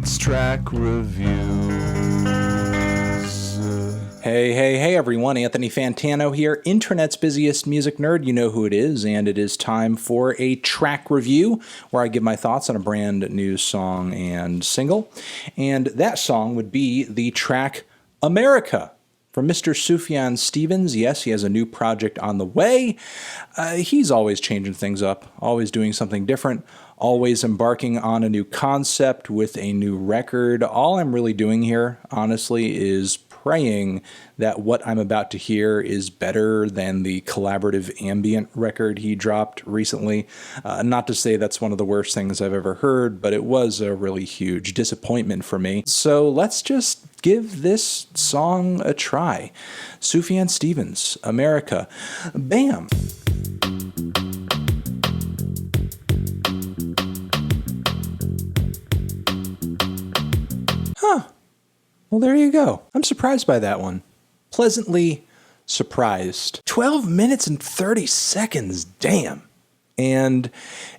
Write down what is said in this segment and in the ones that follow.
It's track reviews. Hey everyone, Anthony Fantano here, internet's busiest music nerd. You know who it is, and it is time for a track review where I give my thoughts on a brand new song and single. And that song would be the track America from Mr. Sufjan Stevens. Yes, he has a new project on the way. He's always changing things up, always doing something different, always embarking on a new concept with a new record. All I'm really doing here, honestly, is praying that what I'm about to hear is better than the collaborative Ambient record he dropped recently. Not to say that's one of the worst things I've ever heard, but it was a really huge disappointment for me. So let's just give this song a try. Sufjan Stevens, America. Bam! Huh. Well, there you go. I'm surprised by that one. Pleasantly surprised. 12 minutes and 30 seconds, damn. And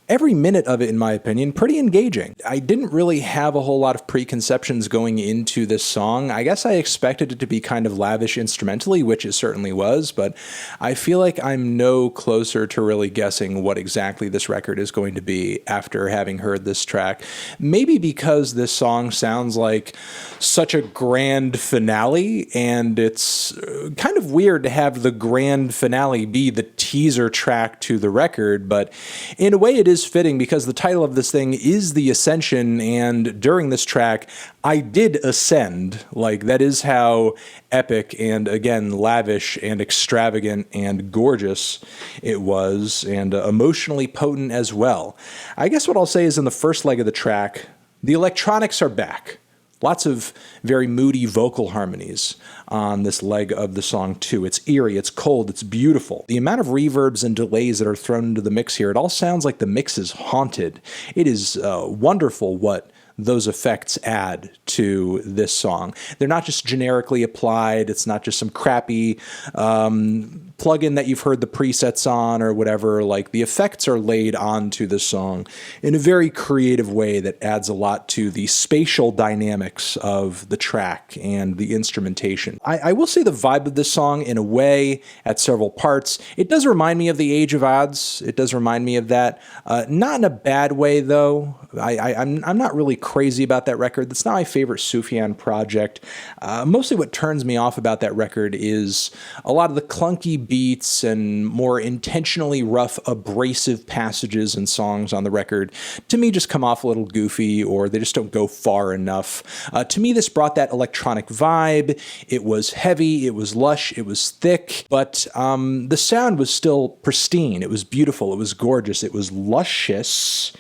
every minute of it, in my opinion, pretty engaging. I didn't really have a whole lot of preconceptions going into this song. I guess I expected it to be kind of lavish instrumentally, which it certainly was, but I feel like I'm no closer to really guessing what exactly this record is going to be after having heard this track. Maybe because this song sounds like such a grand finale, and it's kind of weird to have the grand finale be the teaser track to the record, but in a way it is fitting because the title of this thing is The Ascension, and during this track I did ascend. Like, that is how epic and, again, lavish and extravagant and gorgeous it was, and emotionally potent as well. I guess what I'll say is in the first leg of the track, the electronics are back. Lots of very moody vocal harmonies on this leg of the song too. It's eerie, it's cold, it's beautiful. The amount of reverbs and delays that are thrown into the mix here, it all sounds like the mix is haunted. It is wonderful what those effects add to this song. They're not just generically applied. It's not just some crappy plugin that you've heard the presets on or whatever. Like, the effects are laid onto the song in a very creative way that adds a lot to the spatial dynamics of the track and the instrumentation. I will say the vibe of this song, in a way, at several parts, it does remind me of The Age of Odds. It does remind me of that. Not in a bad way, though. I'm not really crazy about that record. That's not my favorite Sufjan project. Mostly what turns me off about that record is a lot of the clunky beats and more intentionally rough, abrasive passages and songs on the record, to me, just come off a little goofy, or they just don't go far enough. To me, this brought that electronic vibe. It was heavy, it was lush, it was thick, but the sound was still pristine. It was beautiful, it was gorgeous, it was luscious.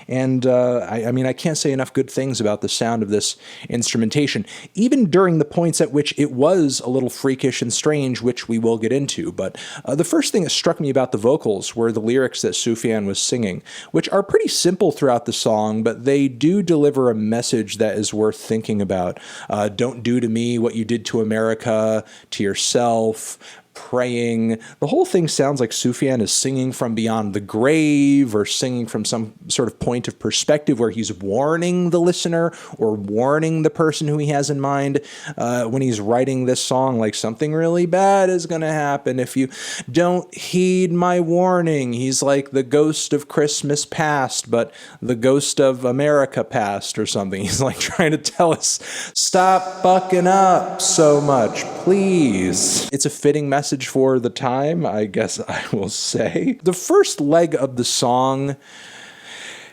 And I mean, I can't say enough good things about the sound of this instrumentation, even during the points at which it was a little freakish and strange, which we will get into. But the first thing that struck me about the vocals were the lyrics that Sufjan was singing, which are pretty simple throughout the song, but they do deliver a message that is worth thinking about. Don't do to me what you did to America, to yourself. Praying. The whole thing sounds like Sufjan is singing from beyond the grave, or singing from some sort of point of perspective where he's warning the listener or warning the person who he has in mind when he's writing this song, like, something really bad is going to happen if you don't heed my warning. He's like the ghost of Christmas past, but the ghost of America past or something. He's like trying to tell us, stop bucking up so much, please. It's a fitting message for the time, I guess I will say. The first leg of the song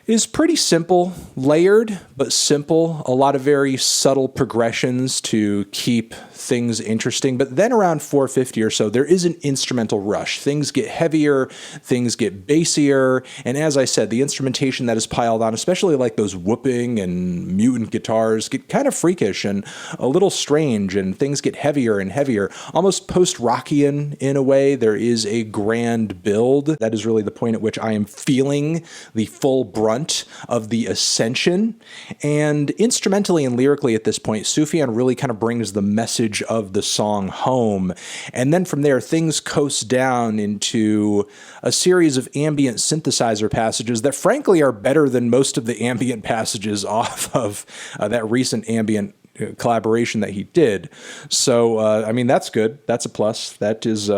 is pretty simple, layered, but simple. A lot of very subtle progressions to keep things interesting. But then around 450 or so, there is an instrumental rush. Things get heavier, things get bassier, and as I said, the instrumentation that is piled on, especially like those whooping and mutant guitars, get kind of freakish and a little strange, and things get heavier and heavier, almost post-Rockian in a way. There is a grand build. That is really the point at which I am feeling the full brunt brunt of the ascension. And instrumentally and lyrically at this point, Sufjan really kind of brings the message of the song home. And then from there, things coast down into a series of ambient synthesizer passages that frankly are better than most of the ambient passages off of that recent ambient collaboration that he did. So, I mean, that's good. That's a plus. That is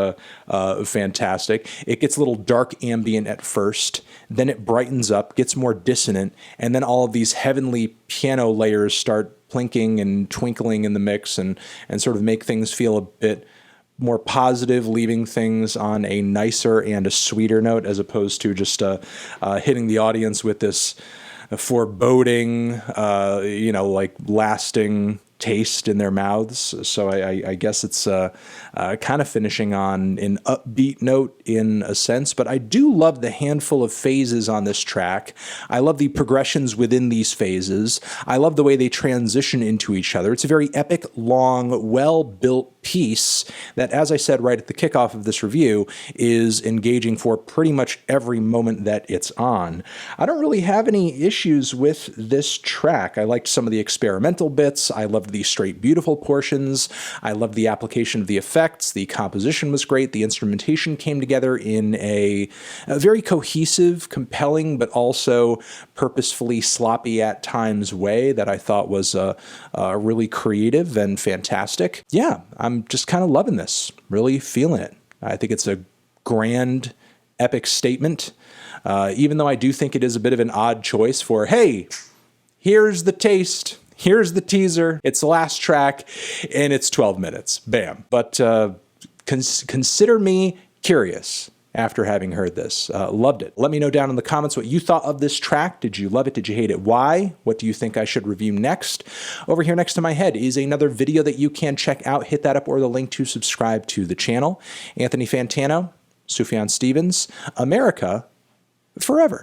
fantastic. It gets a little dark ambient at first, then it brightens up, gets more dissonant, and then all of these heavenly piano layers start plinking and twinkling in the mix and sort of make things feel a bit more positive, leaving things on a nicer and a sweeter note as opposed to just hitting the audience with this foreboding, like lasting taste in their mouths. So I guess it's kind of finishing on an upbeat note in a sense, but I do love the handful of phases on this track. I love the progressions within these phases. I love the way they transition into each other. It's a very epic, long, well-built piece that, as I said right at the kickoff of this review, is engaging for pretty much every moment that it's on. I don't really have any issues with this track. I liked some of the experimental bits. I loved the straight beautiful portions. I loved the application of the effects. The composition was great. The instrumentation came together in a very cohesive, compelling, but also purposefully sloppy at times way that I thought was really creative and fantastic. Yeah, I'm just kind of loving this, really feeling it. I think it's a grand, epic statement, even though I do think it is a bit of an odd choice for, hey, here's the taste, here's the teaser, it's the last track, and it's 12 minutes. Bam. But consider me curious after having heard this. Loved it. Let me know down in the comments what you thought of this track. Did you love it? Did you hate it? Why? What do you think I should review next? Over here next to my head is another video that you can check out. Hit that up or the link to subscribe to the channel. Anthony Fantano, Sufjan Stevens, America Forever.